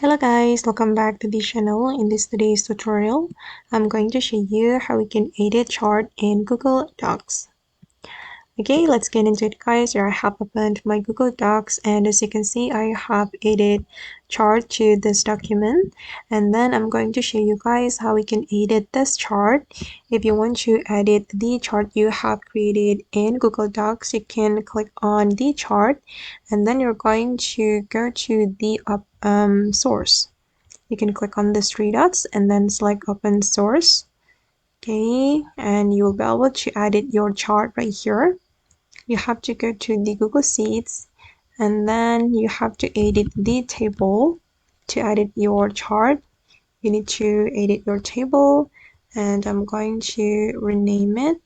Hello guys, welcome back to the channel. In today's tutorial, I'm going to show you how we can edit chart in Google Docs. Okay, let's get into it guys. Here I have opened my Google Docs and as you can see, I have added chart to this document. And then I'm going to show you guys how we can edit this chart. If you want to edit the chart you have created in Google Docs, you can click on the chart and then you're going to go to the source. You can click on these three dots and then select open source. Okay, and you'll be able to edit your chart right here. You have to go to the Google Sheets and then you have to edit the table. To edit your chart, you need to edit your table and I'm going to rename it.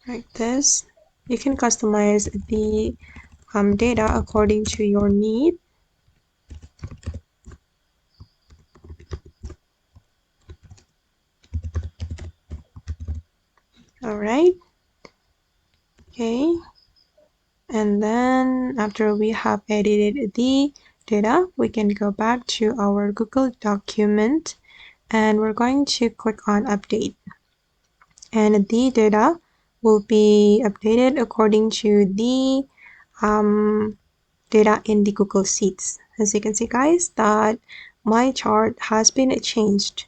Like this. You can customize the data according to your need. Alright. Okay. And then after we have edited the data, we can go back to our Google document and we're going to click on update. And the data will be updated according to the data in the Google Sheets. As you can see guys, that my chart has been changed.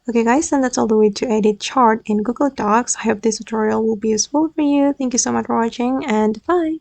Okay guys, and that's all the way to edit chart in Google Docs. I hope this tutorial will be useful for you. Thank you so much for watching and bye.